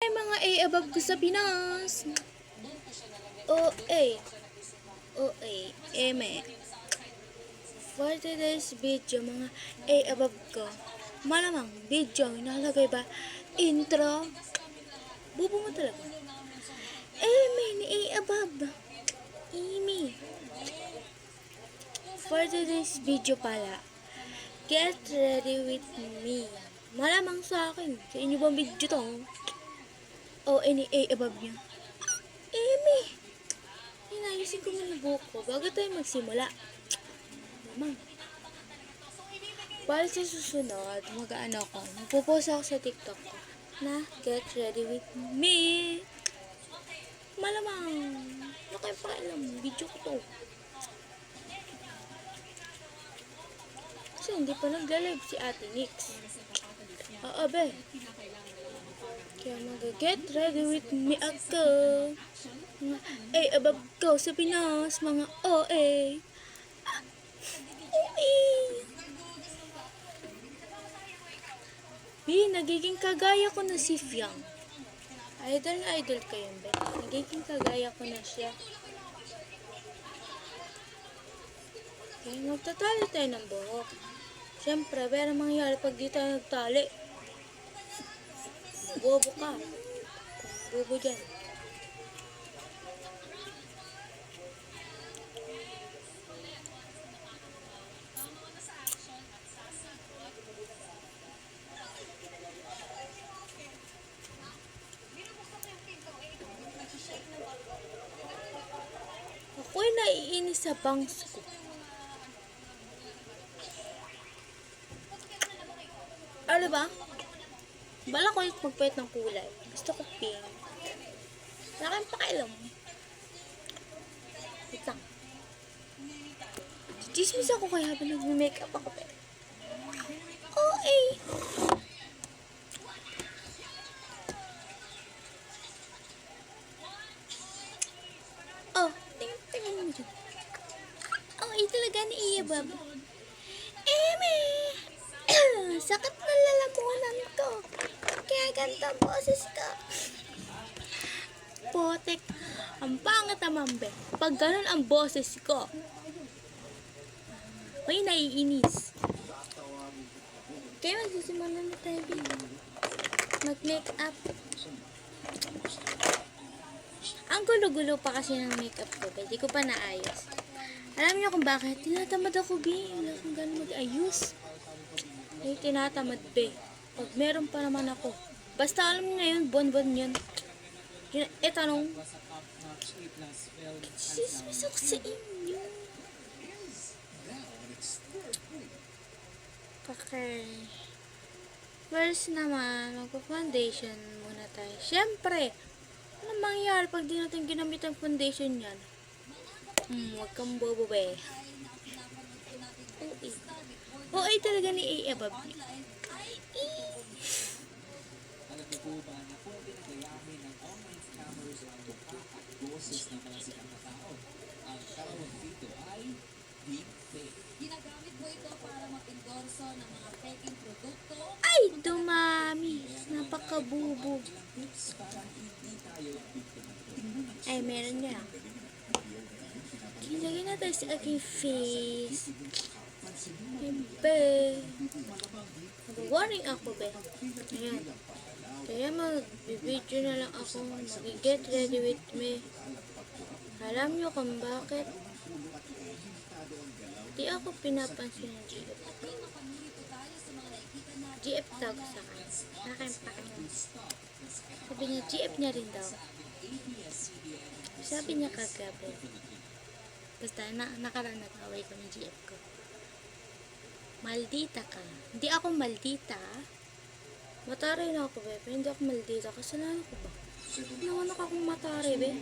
mga A above ko sa Pinas. OA. OA. Eme. For today's video, mga A above ko. Malamang video, inalagay ba? Intro. Bubo mo talaga. Eme ni A above. Emi. For today's video pala, get ready with me. Malamang sa akin. Sa inyo bang video to? O any A above niya? Emi! Inayusin ko muna buko bago tayo magsimula. Malamang. Para sa susunod, mag-ano ko. Magpo-post ako sa TikTok ko na get ready with me. Malamang. Ano kayo pakialam? Video ko to. Kasi hindi pa nagla-live si Ate Nix. Oo, be. Kaya mag-get ready with me ako. Mga A above ko sa Pinas. Mga OA. OA. Nagiging kagaya ko na si Fiang. Idol na idol ko yun, be. Nagiging kagaya ko na siya. Kaya magtatali tayo ng buhok. Siyempre, pero mangyari pag di tayo nagtali. Bobo ka. Bobo dyan. Ako'y naiinis sa bangs ko. Ano ba? Bala ko yung magpahit ng kulay. Gusto ko pink. Wala kayong pakialam. Wait lang. Chismis ako kaya habang nag-makeup ako. Oh, eh. Oh, tingnan mo dyan. Oh, ito talaga ni Iya, Bab. Eme! Sakit na lalamunan ko. Kaya ganito ang boses ko. Potek. Ang pangit naman, be. Pag ganun ang boses ko. May naiinis. Kaya magsisimula na tayo, be. Mag-make up. Ang gulo-gulo pa kasi ng makeup ko, be. Di ko pa naayos. Alam niyo kung bakit? Tinatamad ako, be. Wala akong ganun mag-ayos. Ay, tinatamad, be. Pag meron pa naman ako. Basta alam niyo na yun, bon-bon yun. Tanong. Chismis ako sa inyo. Okay. First naman, magpa-foundation muna tayo. Siyempre, ano mangyayari pag di natin ginamit ang foundation yan? Huwag kang bobo, be. OA talaga ni A above niya. Ginagamit mo ito para mag-endorso ng mga peking produkto. Ay, dumami. Napakabubo. Ay, meron niya. Ilagay na tayo sa aking face. Be. Mag-warning ako, be. Ayan. Kaya mag-video na lang ako. Mag-get ready with me. Alam nyo kung bakit? Di ako pinapansin ng GF. GF daw sa akin. Akin pa. Sabi niya, GF niya rin daw. Sabi niya kagabi. Basta nakaraan nag-away ko ng GF ko. Maldita ka. Hindi ako maldita. Mataray na ako, be. Pero hindi ako maldita. Kasalanan ko ba? Naman akong mataray, be.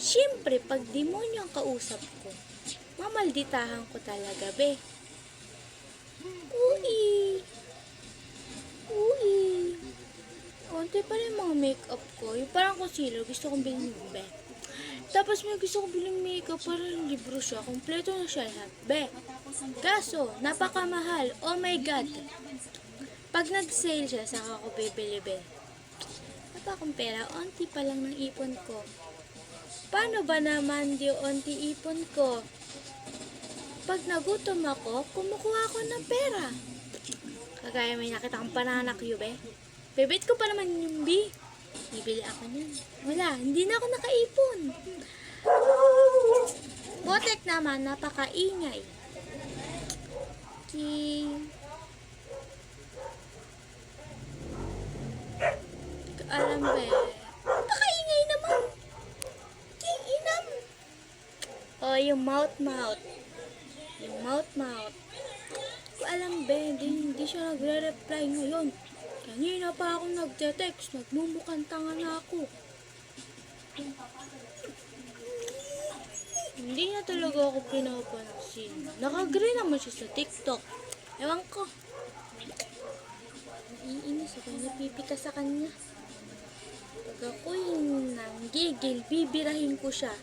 Siyempre, pag demonyo ang kausap ko, mamalditahan ko talaga, be. Uy! Uy! Konti pa rin mga makeup ko. Yung parang concealer, gusto kong bilhin mo, be. Tapos may gusto kong bilhin makeup, parang libro siya. Kompleto na siya lahat, be. Kaso, napakamahal. Oh my God. Pag nag-sale siya, saka ako bibili, be. Wala akong pera, onti pa lang ng ipon ko. Paano ba naman di onti ipon ko? Pag nagutom ako, kumukuha ako ng pera. Kagaya may nakita kang pananak yun, be. Bebet ko pa naman yung B. Bibili ako niyan. Wala, hindi na ako nakaipon. Botek naman, napakaingay. Alam ba napakaingay naman. King inam. Oh, yung mouth. Yung mouth. Alam ba, hindi siya nagre-reply ngayon. Kanina pa ako nagte-text, nagmumukhang tanga na ako. Hindi na talaga ako pinapansin. Nakagree naman siya sa TikTok. Ewan ko. Naiinis ako, napipika sa kanya. Pag ako yung nanggigil, bibirahin ko siya.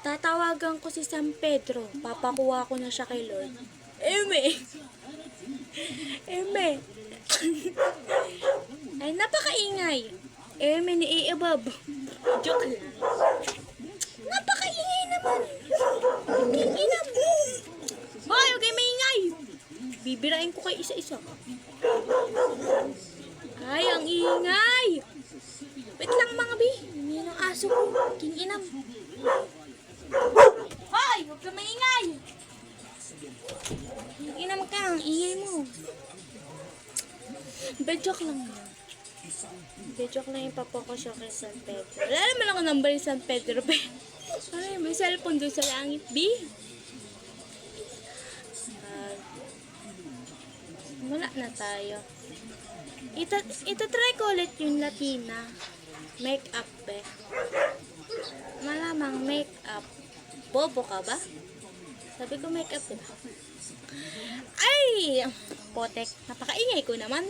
Tatawagan ko si San Pedro. Papakuha ko na siya kay Lord. Eme! Ay, napakaingay. Eme ni Iabab. Joke lang. Napakaingay naman. King inam. Hoy, okay maingay. Bibirain ko kay isa-isa. Ay, ang ingay. Wait lang mga bi. Yan ang aso ko. King inam. Hoy, huwag ka maingay. King inam ka. Ang ingay mo. Joke lang yun. Joke lang yung papa ko siya kay San Pedro. Wala naman ako number yung San Pedro, be. Ay, may cellphone doon sa langit, B. Wala na tayo. Itatry ko ulit yung Latina. Make-up, be. Malamang make-up. Bobo ka ba? Sabi ko make-up, diba? Ay! Potek. Napakaingay ko naman.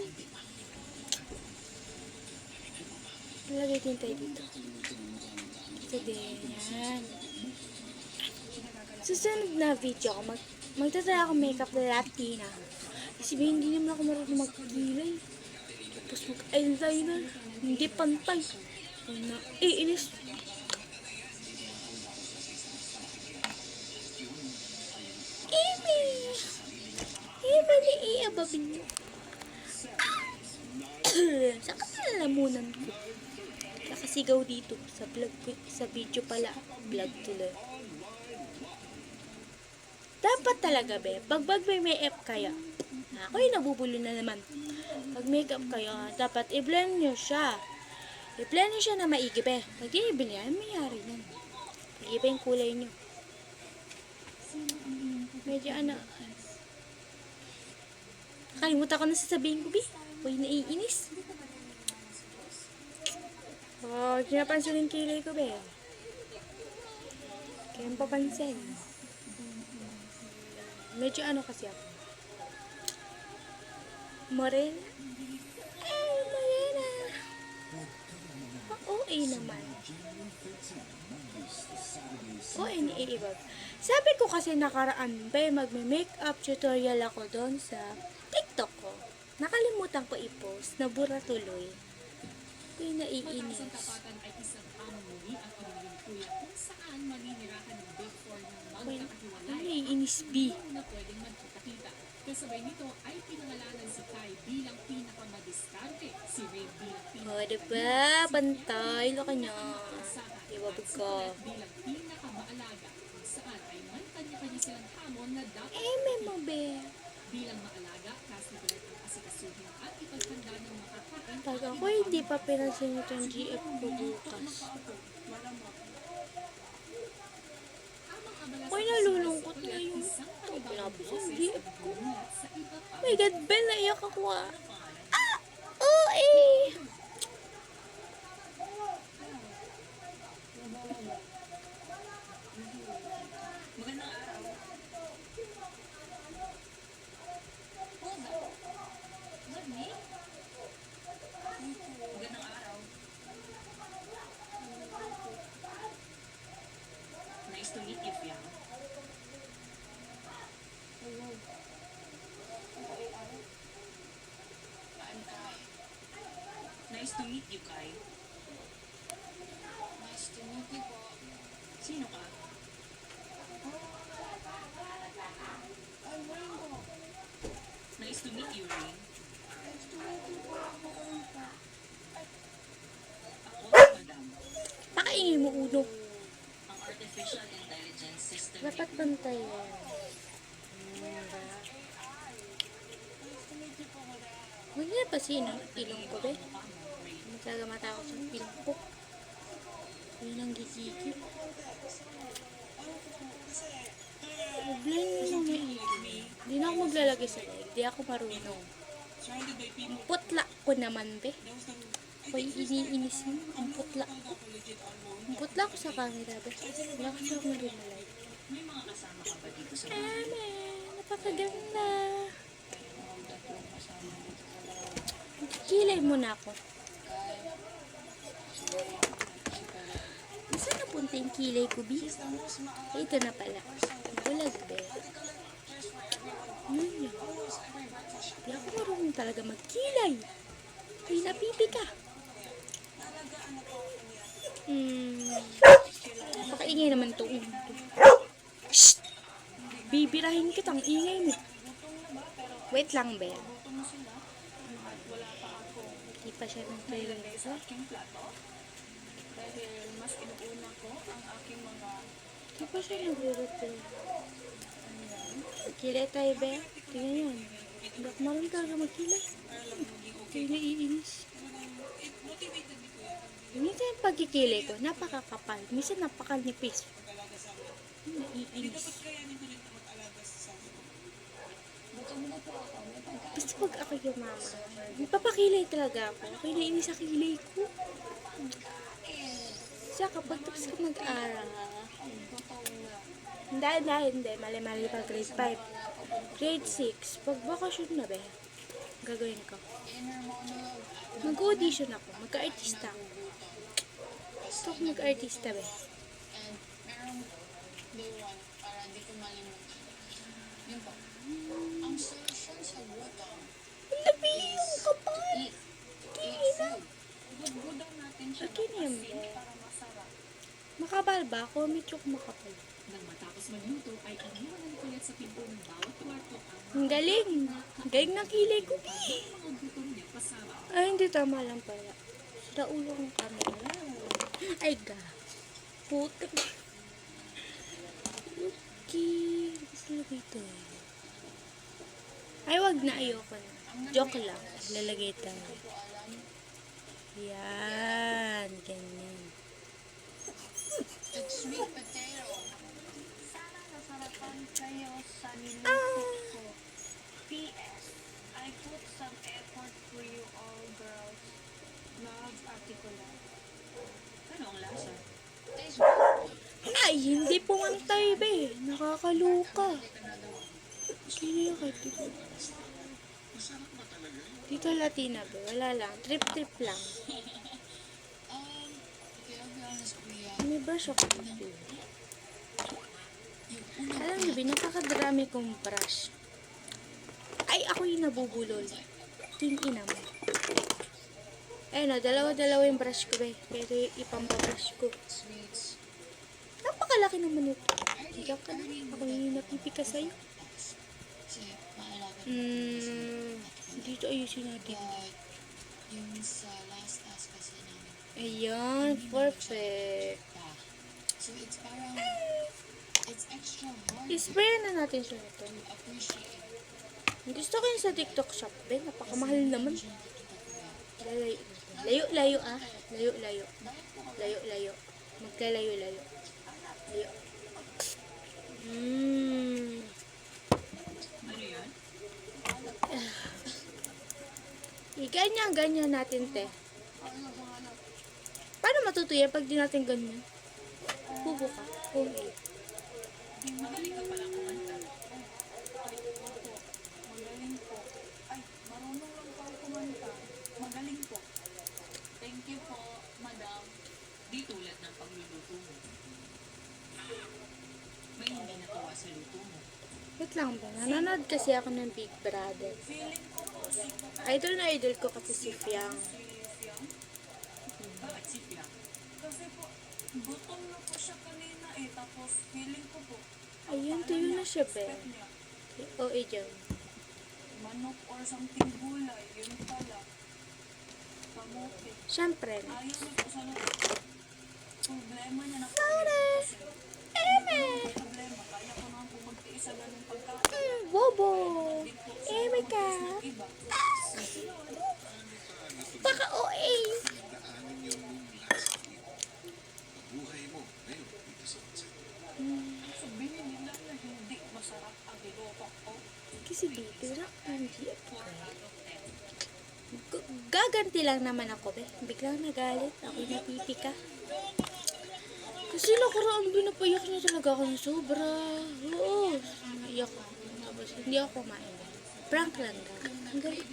Lagay din tayo dito. Ito din. Yan. Susunod na video ako, magtatry ako makeup na Latina. Kasi hindi naman ako marunong magkilay. Tapos mag-eyeliner. Hindi pantay. Ay na, inis. Eme ni Iababin mo. Sa kalalamunan ko. Nakasigaw dito sa vlog ko, sa video pala, vlog tuloy. Dapat talaga, be, pag may make-up kaya, ako'y nabubulo na naman. Pag make-up kayo, dapat i-blend nyo siya. I-blend nyo siya na maigi, be. Pag i-blend yan, mayari yan. Pag-iba yung kulay nyo. Medyo kalimutan ko na sasabihin ko, be. Uy, naiinis. Oh, kinapansin yung kilay ko, be. Kaya papansin. Medyo kasi ako. Morena. Ay, Morena. OA naman. OA ni Iibag. Sabi ko kasi nakaraan, be, magme-makeup tutorial ako doon sa TikTok ko. Nakalimutan ko i-post. Nabura tuloy. Kaya naiinis. Ang tapatan ay isang pamumuhi at pamumuhi kuya kung saan maninirahan ng big four ng magkakahiwalay Naiinis, B. na pwedeng magkita-kita. Kasabay nito ay pinangalanan si Kai bilang pinakamadiskarte, si Ray bilang O, diba? Pantay. Laka niya. Iwabog ko. bilang pinakamaalaga kung saan ay may kanya-kanya silang hamon na dapat May mo, be. bilang maalaga, kasi ang asikasuhin at ipaghanda ng makakain. Pag ako hindi pa pinansin ito yung GF ko bukas. Ako'y nalulungkot na yung pinapos yung GF ko. Oh my God, Ben, naiyak ako ah. Oh, eh. Nice to meet you, Fiang. Nice to meet you, Kai. Nice to meet you po. Sino ka? I'm Rainbow. Nice to meet you, Rain. Nice to meet you po. Ako rin po. Ako si Madam. Pakaingay mo ulo. Ang artificial intelligence system Dapat pantay yan. Nice to meet you po, madam. Huwag niya pa sino. Ilong ko, be. Hindi talaga matakot sa ilong ko. Yun ang gigigil. Blind mo sa may Hindi na ako maglalagay sa leg. Hindi ako marunong. Surrounded by people. Ang putla ko naman, be. That was the Ako'y iniinis mo. Ang putla ko. ako legit alone. Ang putla ko sa camera, be. Wala ko sa akong rinalay. May mga kasama ka ba dito sa Eme, napakaganda. Kilay mo na ako. Saan napunta yung kilay ko, Bi? Ito na pala. Bulag, be. Ano yun? Hindi ako marunong talaga magkilay. Ay, napipi ka. Napakaingay naman to. Shh! Bibirahin kitang ingay mo. Wait lang, be. Hindi pa siya nag-play. Sa aking plato. Dahil mas inuuna ko ang aking mga Hindi pa siya nag-reply. Kilay tayo, be. Tingnan yun. Hindi ako marunong talaga magkilay. Kaya naiinis. Minsan yung pagkikilay ko, napakakapal. Minsan napakanipis. Naiinis. Basta pag ako yung mama, magpapakilay talaga ako. Kaya naiinis sa kilay ko. Saka pag tapos ka mag-aral, hindi. Mali-mali pa grade 5. Grade 6, pag bakasyon na, be, gagawin ko. inner monologue. Mag-audition ako. Magka-artista ako. Gusto ko mag-artista, be. And merong day one para di ko malimutan. Yun po. Ang solusyon sa gutom. Labi yung kapal! Eat. Eat Kina! food. Gudgudan natin siya Okay na yun, ng asin be. para masarap. Makapal ba ako? Medyo makapal. Nang matapos magluto ay iniwanan ko sa pinto ng bawat kwarto ang Ang galing! Ang galing ng kilay ko, be. mga gutom niya kasama. Ay, hindi tama lang pala. Sira ulo kong camera. Ay, ga. Putik. Okay. Gusto lagay ito eh. Ay, wag na. Ayoko na. Joke lang. Lalagay tayo. Yan. Ganyan. It's sweet potato. Sana nasarapan kayo sa niluto ko. P.S. I put some effort for you all girls. Love, Articulat. Ano ang lasa? Taste good. Ay, hindi pumantay, be. Nakakaluka. Sino yung kay Tito? Tito Latina, be. Wala lang. Trip-trip lang. Okay, I'll be honest, Kuya. May brush ako dito. Alam niyo, be, napakadrami kong brush. Ay, ako yung nabubulol. Tingin mo. Ayun na, dalawa-dalawa yung brush ko, be. Pero ipampabrush ko. Sweets. Napakalaki naman ito. Higap ka na. Ako yung napipika sa'yo. Kasi, maalala ko. Dito ayusin natin. But, yung sa last task kasi namin. Ayan, perfect. So, it's parang, it's extra hard I-spray na natin siya ito. to appreciate. Gusto ko yung sa TikTok shop, be. Napakamahal naman. Layo-layo ah. Layo-layo. Layo-layo. Magkalayo-layo. Layo. Ano yan? Ganyan natin, te. Paano matutuya pag di natin ganyan? Bubo ka. Okay. Magaling ka pala kumanta. Magaling po. Ay, marunong lang po ako kumanta. Magaling po. Thank you po, madam. Di tulad ng pagluluto mo. May hindi natuwa sa luto mo. Wait lang ba? Nanonood kasi ako ng Big Brother. Feeling ko po, si Idol na idol ko kasi si Fiang. Fiang. Kasi po, gutom na po siya kanina eh. Tapos feeling ko po, Ayun, tuyo na siya, be. expect niya, Oo, dyan. manok or something gulay. Yun pala. Kamote. Siyempre. Ayaw niya po sana. Problema niya na po. Kasi, problema. Kaya ko naman po magtiis sa ganung pagkain. Bobo! Di po Eme ka! iba. Baka OA! daanan yung last week. Buhay mo ngayon dito sa bansa. Sabihin nila na hindi masarap ang niluto ko. Kasi bibira, hindi ako. Gaganti lang naman ako, be. Biglang nagalit. Ako'y napipika. Kasi nakaraan binapayak niya talaga ako ng sobra. Oo. Naiyak ako. Tapos hindi ako kumain. Prank lang daw. Ang galit.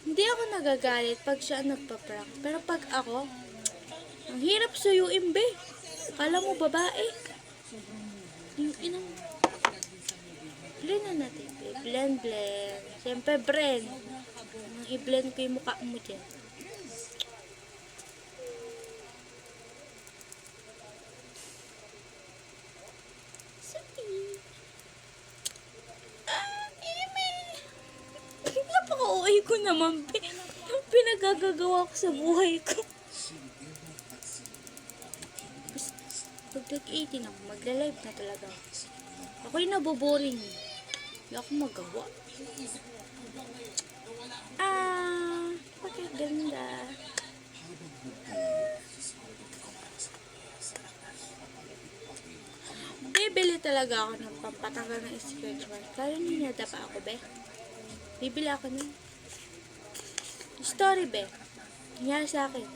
Hindi ako nagagalit pag siya ang nagpa-prank. Pero pag ako, ang hirap suyuin, be. Kala mo babae. Yung inang... Blend na natin, be. Blend. Siyempre, blend. I-blend ko yung mukha mo dyan. Sorry. Eme. Napaka-OA ko naman, be. Pinagagagawa ko sa buhay ko. Pag nag-18 ako, magla-live na talaga ako. Ako'y naboboring. Hindi ako magawa. Pakiganda. Bibili talaga ako ng pampatanggal ng stretch mark. Lalo ninada pa ako, be. Bibili ako nun. Story, be. Nangyari sa akin.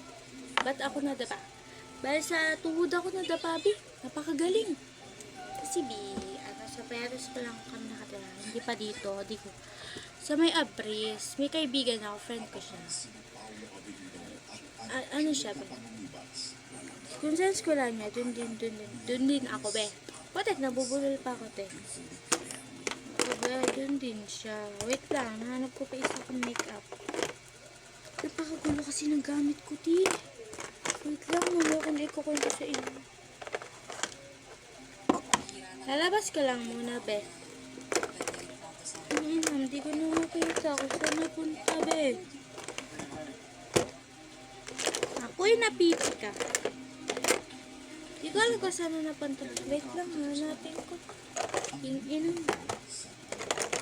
Ba't ako nadapa? Dahil sa tuhod ako nadapa, be. Napakagaling. Kasi, be, sa Paris pa lang kami nakatira. Hindi pa dito. Di ko. Sa may Abris, may kaibigan ako. Friend ko siya. Ano siya, be? Kung saan ko lang niya, dun din ako, be. Patek, nabubulol pa ako, te. Ako, be, dun din siya. Wait lang, nahanap ko pa isa kong makeup. Napakagulo kasi ng gamit ko, te. Wait lang, malokon ko kwento sa inyo. Lalabas ka lang muna, be. Hindi ko na makita kung saan napunta, be. Ako'y napipika. Di ko alam kung saan na napunta. Wait lang, hanapin ko. Inang.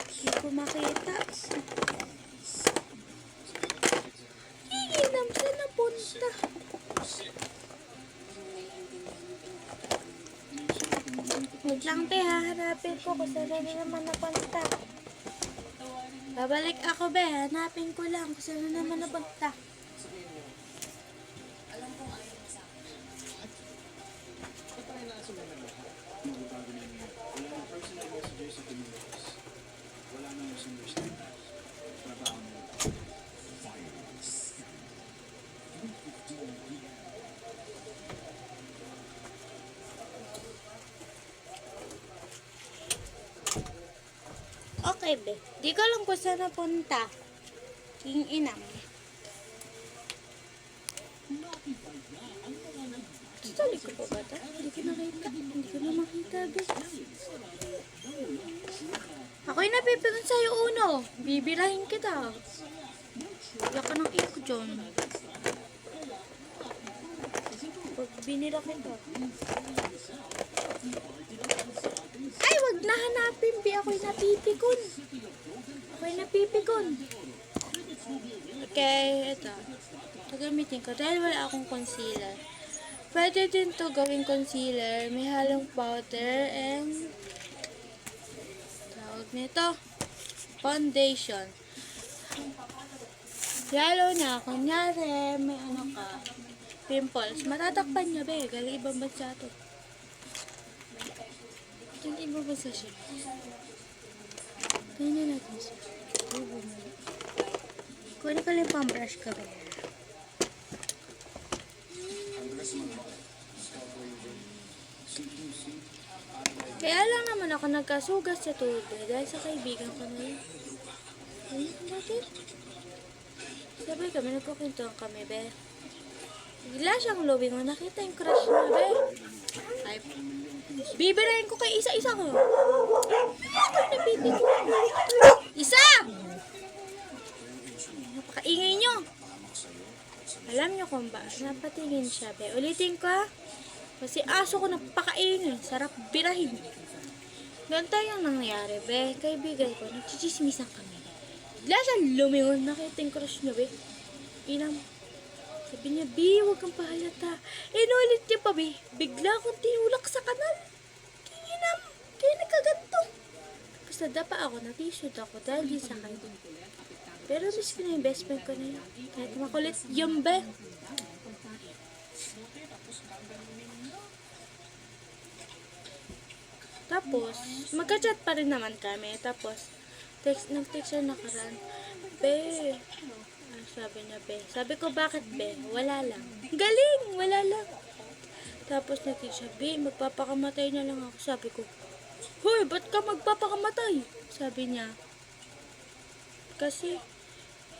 Hindi ko makita. Inang, saan napunta? Wait lang, be, hahanapin ko kung saan na naman napunta. Babalik ako, be. Hanapin ko lang kung saan na naman napunta. Okay, be. Di ko alam kung saan napunta. King inang. Sali ko pa ba ito? Hindi ko nakita. Hindi ko na makita, be. Ako'y napipigan sa'yo uno. Bibirahin kita. Wala ka ng iko dyan. Pag binira kita. Ay, wag na hanapin, be. Ako'y napipikon. Okay, ito. Ito gamitin ko. Dahil wala akong concealer. Pwede din to gawing concealer. May halong powder and tawag nito foundation. Lalo na, kunyari, may ano ka, pimples. Matatakpan niya, be. Galing ibang bansa to. Galing ibang bansa siya. Ganyan natin siya. Kunin ko lang pang brush ka, be. Kaya lang naman ako nagkasugas sa tubig dahil sa kaibigan ko na yun. Ayun natin. Sabay kami, nagkukwentuhan kami, be. Bigla siyang lumingon. Nakita yung crush niya, be. Ay, bibirahin ko kay isa-isa ko. Isa! Napakaingay nyo. Alam nyo kung ba, napatingin siya, be. Ulitin ko, ha? Kasi aso ko napakaingay. Sarap birahin. Ganito yung nangyari, be. Kaibigan ko, nagchichismisan kami. Bigla siya lumingon. Nakita yung crush niya, be. Inam. Sabi niya, B, huwag kang pahalata. Inulit niya pa, B. Bigla akong tinulak sa kanal. Kinginam. Kaya nagkaganto. Tapos nadapa ako, natisod ako dahil di sa kanya. Pero miss ko na yung best friend ko na yun. Kahit makulit yung be. Tapos, magka-chat pa rin naman kami. Tapos, nag-text siya nakaraan. Be, sabi niya, be. Sabi ko, bakit, be? Wala lang. Galing! Wala lang. Tapos nag-text siya, be, magpapakamatay na lang ako. Sabi ko, hoy, ba't ka magpapakamatay? Sabi niya, kasi,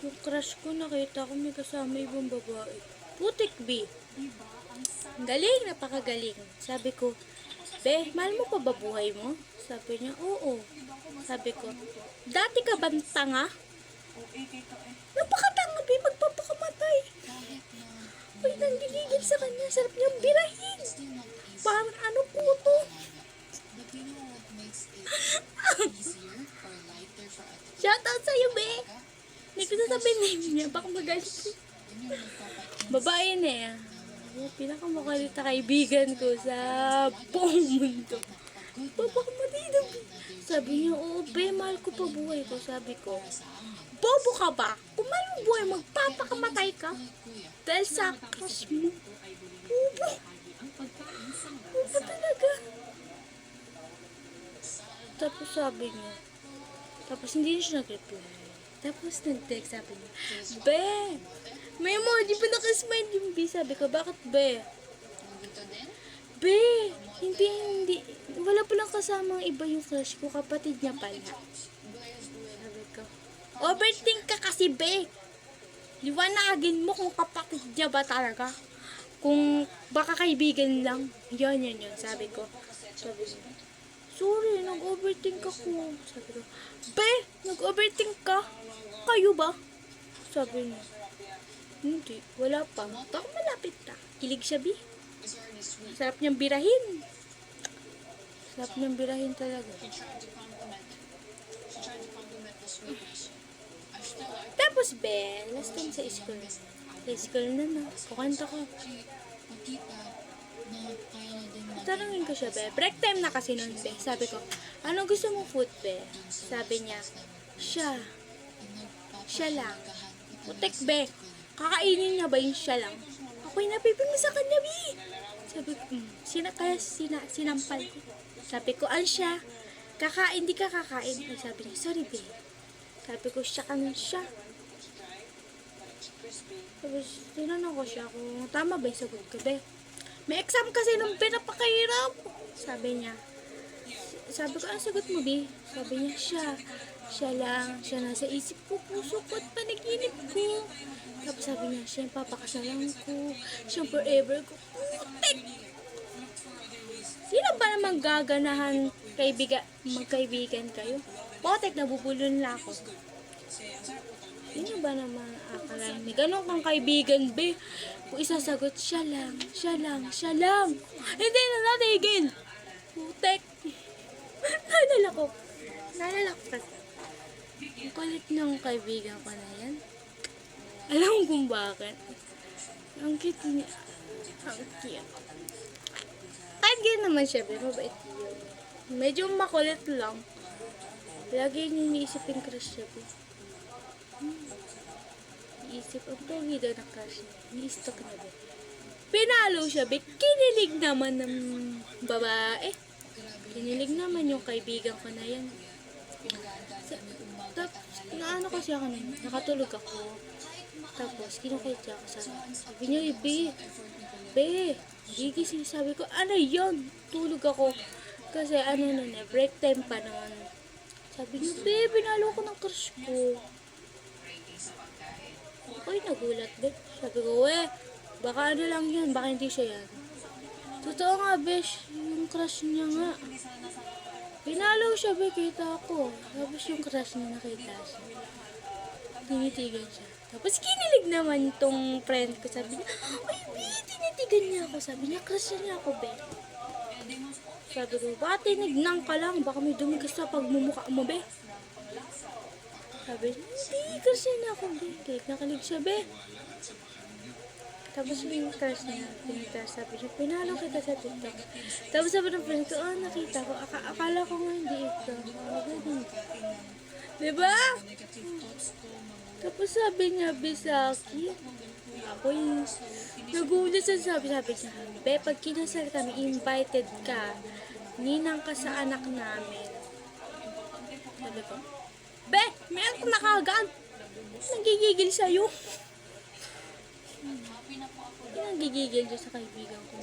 yung crush ko, nakita ko may kasama ibang babae. Putik, be. Galing, napakagaling. Sabi ko, be, mahal mo pa ba buhay mo? Sabi niya, oo. Sabi ko, dati ka bang tanga? Napakatanga, be, magpapakamatay. Uy, nanggigigil sa kanya. Sarap niyang birahin. Parang ano po to? Shoutout sa'yo, be. Hindi ko sasabihin name niya. Baka magalit. Babae na eh. Pinakamakulit na kaibigan ko sa buong mundo. Papakamatay na, be. Sabi niya, oo, be, mahal ko pa buhay ko. Sabi ko, bobo ka ba? Kung mahal mo buhay, magpapakamatay ka. Dahil sa crush mo. Bobo. Bobo talaga. Tapos sabi niya, tapos hindi na siya nag-reply. Tapos nag-text, sabi niya, be, may emoji pa nakasmile yung B. Sabi ko, bakit, be? Be, hindi, wala palang kasamang iba yung crush ko, kapatid niya pala. Sabi ko, overthink ka kasi, be. Liwanagin mo kung kapatid niya ba talaga. Kung baka kaibigan lang. Yun. Sabi ko, sorry, nag-overthink ako. Sabi ko, be, nag-overthink ka? Kayo ba? Sabi niya, hindi, wala pa. Baka malapit na. Kilig siya, be. Sarap niyang birahin. Sarap niyang birahin talaga. Tapos, be, last time sa school. Sa school na. Kukanta ko. Tarangin ko siya, be. Break time na kasi nun, be. Sabi ko, ano gusto mong food, be? Sabi niya, siya lang. Putek, be. Kakainin niya ba yung siya lang? Ako'y napipili sa kanya, be. Sabi ko, sinampal ko. Sabi ko, siya? Kakain, di ka kakain. Ay, sabi niya, sorry, be. Sabi ko, siya ka nun siya. Tapos, tinanong ko siya kung tama ba yung sagot ko, be. May exam kasi nung pinapakahirap. Sabi niya, sabi ko, ang sagot mo, be? Sabi niya, siya lang, siya nasa isip ko, puso ko at panaginip ko. Tapos sabi niya, siya yung papakasalan ko, siya yung forever ko. Putik! Sino ba naman gaganahan magkaibigan kayo? Putik, nabubulon na ako. Sino ba naman akalain? May ganun kang kaibigan, be. Kung isasagot, siya lang. Hindi na natigil. Putek. Nalala ko kasi. Ang kulit ng kaibigan ko na yan. Alam mo kung bakit? Ang cute niya. Ang cute. Kahit ganyan naman siya, pero mabait yun. Medyo makulit lang. Lagi niya iniisip yung crush siya, be. Iisip, ang pogi daw na crush niya. Ni-stalk na, be. Pinalo siya, be. Kinilig naman ng babae. Kinilig naman yung kaibigan ko na yan. Naano kasi ako nun, nakatulog ako. Tapos, kinukait siya ako sa sabi niya, be, gigising. Sabi ko, ano yun? Tulog ako. Kasi break time pa noon. Sabi niya, be, binalo ko ng crush ko. Ako'y nagulat, be. Sabi ko, Baka ano lang yun, baka hindi siya yan. Totoo nga, besh. Yung crush niya nga. Pinalaw siya, be, kita ko. Tapos yung crush niya, nakita siya. Tinitigan siya. Tapos kinilig naman tong friend ko. Sabi niya, ay, be, tinitigan niya ako. Sabi niya, crush niya ako, be. Sabi ko, baka tinignan ka lang. Baka may dumi ka sa pagmumukha mo, be. Sabi niya, hindi, crush niya ako, be. Kilig na kilig siya, be. Tapos yung crush niya, sabi niya, pinalo kita sa TikTok. Tapos sabi ng friend ko, nakita ko. Akala ko nga hindi ito. Ganun. Diba? Tapos sabi niya, Bisaki, ako yung nagulat sa sabi niya, be, pag kinasal kami, invited ka, ninang ka sa anak namin. Sabi ko, be, may anak na kagad. Nagigigil sa'yo. Nagigigil dyan sa kaibigan ko.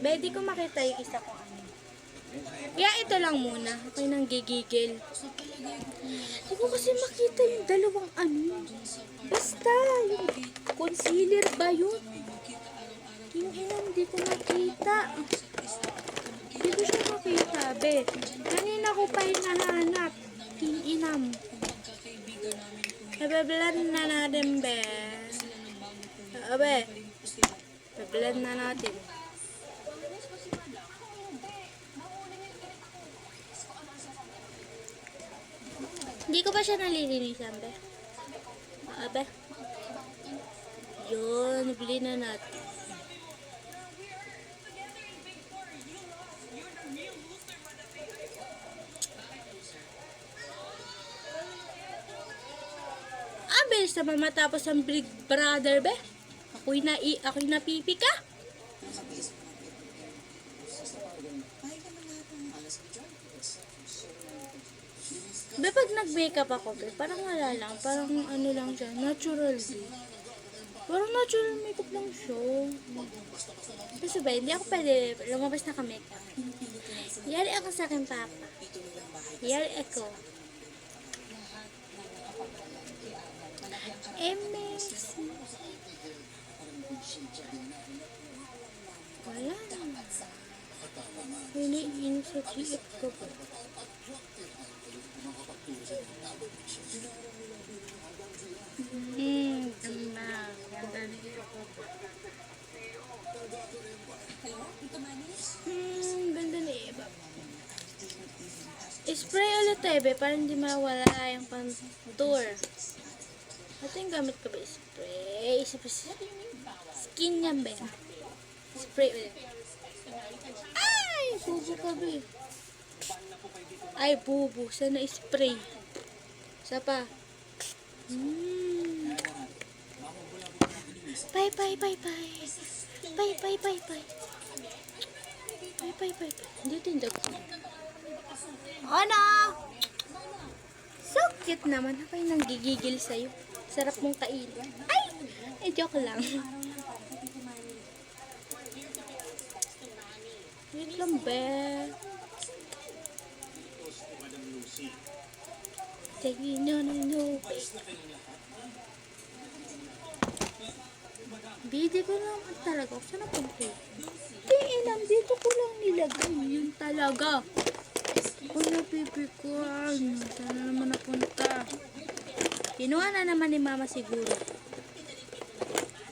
Be, di ko makita yung isa kong ano. Kaya ito lang muna. Okay nang gigigil. Hindi ko kasi makita yung dalawang ano. Basta, yung concealer ba yun? Yung inang di ko makita. Hindi ko siya makita, be. Kanina ko pa hinahanap. Yung inam. Ibe-blend na natin, be. Be. Ibe-blend na natin. Hindi ko pa siya nalilinisan, be. Be. Yun, bili na natin. Bilis na matapos ang Big Brother, be. Ako'y napipi ka. Be, pag nag-makeup ako, be, parang wala lang. Parang ano lang siya, natural, be. Parang natural makeup lang siya. Kasi ba, hindi ako pwede lumabas na ka-makeup. Yari ako sa akin, papa. Yari ako. MS. Wala na. Hiniin sa GF ko po. Ganda na iba. Spray ulit tayo, be, para hindi mawala yung contour. Ito yung gamit ko, be. Spray. Skin yan, be. Spray ulit. Ay! Bubo ka, be. Ay, bubo. Sana spray. Isa pa. Bye, bye, bye, bye. Bye, bye, bye, bye. Bye, bye, bye, bye. Hindi tindag ko. Ano? So cute naman. Ako yung nanggigigil sa'yo. Sarap mong kainin. Ay! Joke lang. Wait lang, be. No. Bidi ko naman talaga. Saan na punta? Di ilam. Dito ko lang nilagay. Yun talaga. Kung napipikuan. Saan na naman napunta? Kinuha na naman ni mama siguro.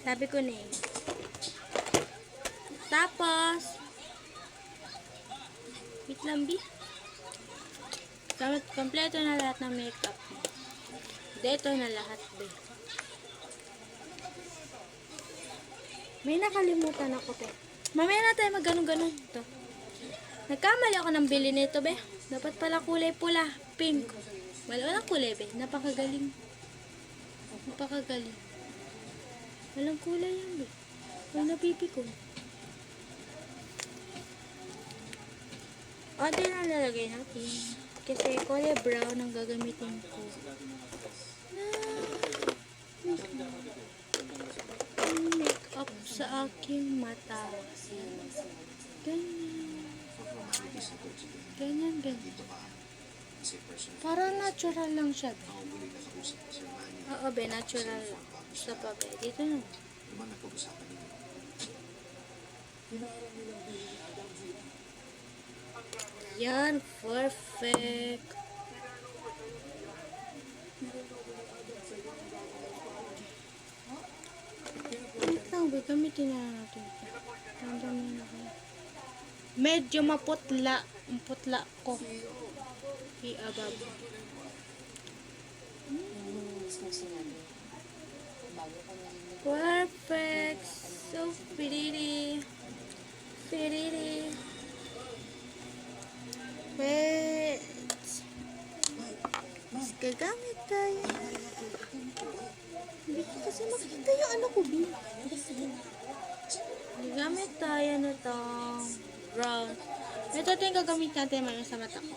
Sabi ko na eh. Tapos, wait lang, bi. Kompleto na lahat ng makeup. Dito na lahat, be. May nakalimutan ako, be. Mamaya na tayo mag-ganon-ganon. Ito. Nagkamali ako ng bili nito, be. Dapat pala kulay pula, pink. Walang kulay, be. Napakagaling. Walang kulay yan, be. Ay, napipi ko. Ito na lalagay natin. Kasi kulay brown ang gagamitin ko. Make-up sa aking mata. Ganyan. Para natural lang siya. nag-usap kasi yung mami. Oo, be, natural lang. Gusto pa, be. Dito na. Ano ba napag-usapan ninyo? Yan, perfect. Wait lang, be. Gamitin na natin ito. Tandaan na kayo. Medyo maputla. Maputla ko. I-abab. Perfect. So pretty. Pretty. Wait. Mas gagamit tayo. Hindi ko kasi makita yung ano ko, B. Gagamit tayo na tong brown. Ito yung gagamit natin mga sa mata ko.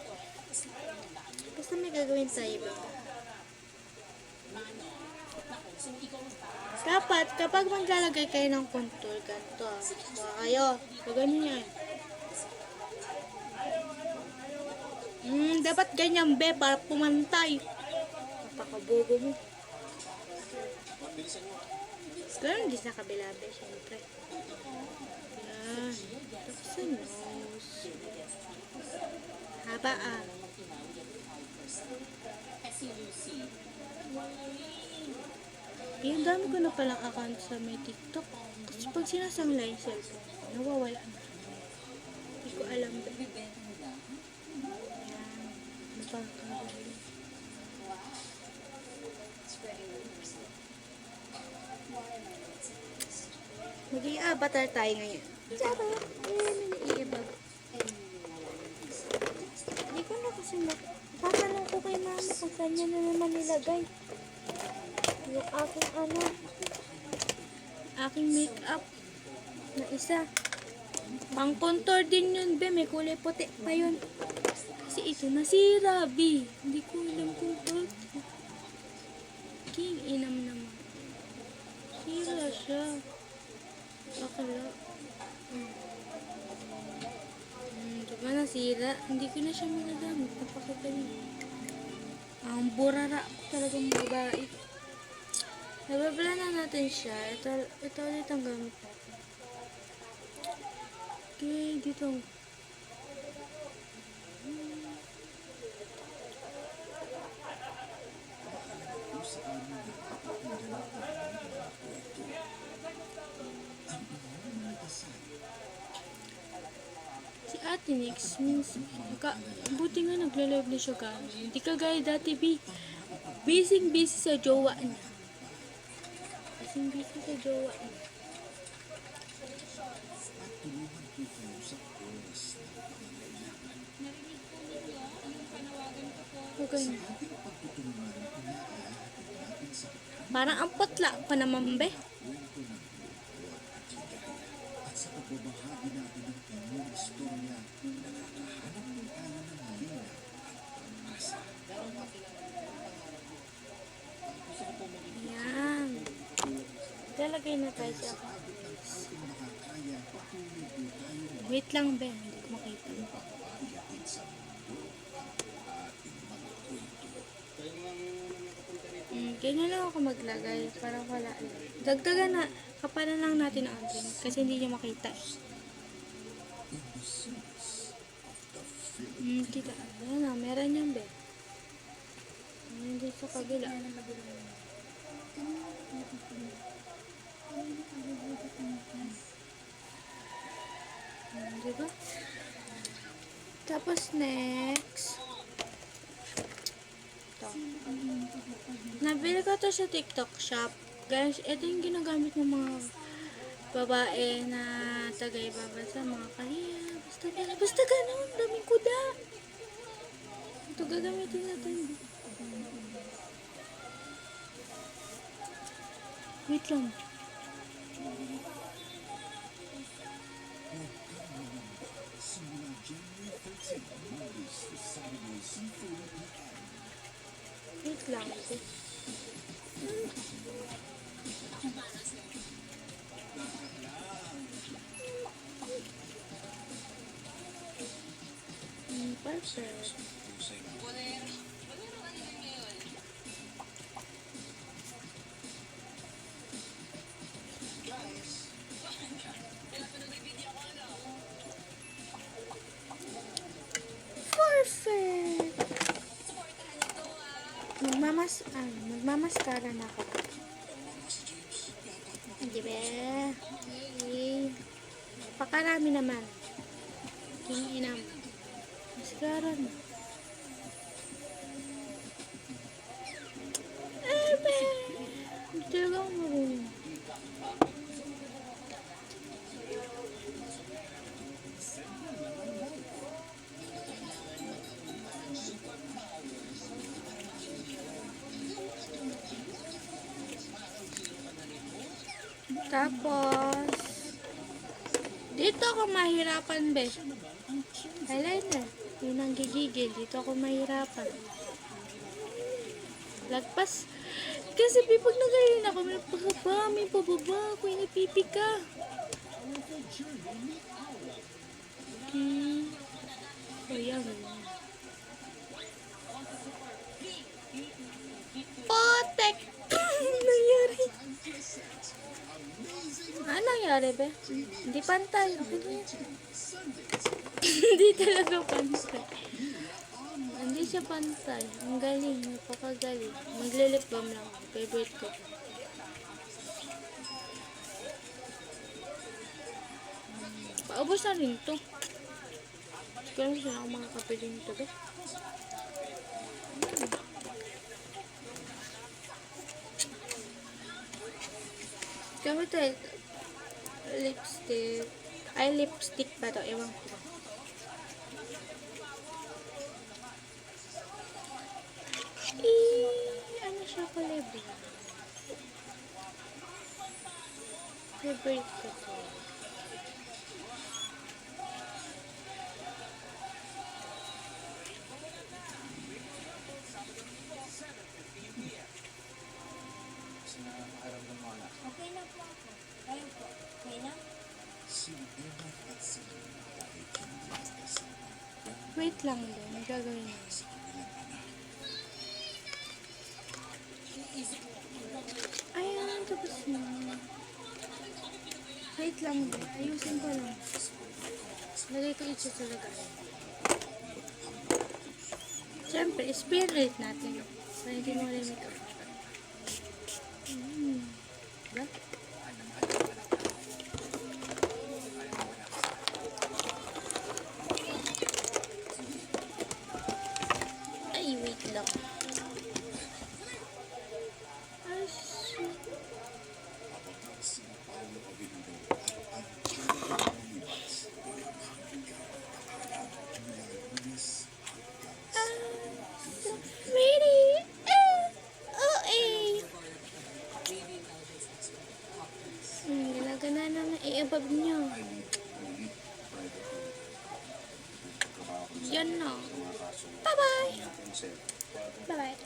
Basta may gagawin tayo, B. Kapag maglalagay kayo ng contour, ganito. Baka kayo, ganyan yan. Dapat ganyan, be, para pumantay. Napakabogo mo. Ganun din sa kabila, be, syempre. Yan. Tapos sa nose. Haba, ah. Yung dami ko na palang account sa may TikTok. Kasi pag sinasangla yung cellphone, nawawala na. Hindi ko alam, be. Mag-i-avatar tayo ngayon. Tsaka, ayun, nag-i-ibag. Hindi ko na kasi tatanong ko kay mama kung saan niya na naman nilagay. Yung aking aking makeup na isa. Pang contour din yun, be. May kulay puti pa yun. Kasi ito nasira, B. Hindi ko alam kung bakit. King inam naman. Sira siya. Bakala. Diba nasira? Hindi ko na siya magagamit. Napakagaling. Ang burara ko talagang babae. Nababala na natin siya. Ito ulit ang gamit natin. Okay, dito. Si Ate Nix means buti nga nagla-live na siya gano'n. Hindi kagaya dati, B. Busy sa jowa niya. Busy sa jowa niya. Okay. Parang ang potla pa naman, be. Yan. Lalagay na tayo sa wait lang, be. Hindi ko makita. Ganyan lang ako maglagay. Parang wala. Dagdagan na. Kapalan lang natin ang green. Kasi hindi niya makita. Kita. Ayan na. Meron yan, be. Ayan din sa kabila. Diba? Tapos next. Ito. Nabili ko to sa TikTok shop. Guys, ito yung ginagamit ng mga babae na taga-ibaba sa mga kaliya. Basta ganun. Daming kuda. Ito gagamitin natin. Wait lang. Wait lang. Perfect. magmamaskara na ako. Hindi ba? Okay. Pakarami naman. Kinginam. Maskara na. Ebe! Hindi lang marunong. Tapos, dito ako mahirapan, be. Eyeliner. Yun ang gigigil. Dito ako mahirapan. Lagpas. Kasi pag nagayon ako, may pababa ako, inipipi ka. O yan. Potek! Nangyari. Ano nangyari, be? Hindi pantay. Hindi talaga pantay. Hindi siya pantay. Ang galing. Napakagaling. Maglilip balm lang ako. Favorite ko. Paubos na rin to. Kaya mo siya ako makakapili nito, be. Kaya ito lipstick. Ay, lipstick ba to? Ewan ko ba. Ano siya kulay ba? Favorite ko to. Okay na po ako. Kayo po. Okay na? Wait lang din. May gagawin mo. Ayan, tapos na. Wait lang din. Ayusin ko lang. Lagay ko ito sa lagayan. Siyempre, spin ulit natin. Para hindi mo rin makeup. Diba? Ay, wait lang. Ay, shit. Ready? Oh, eh. Ginagana naman. I-above nyo. Yan na. Bye-bye. Bye-bye.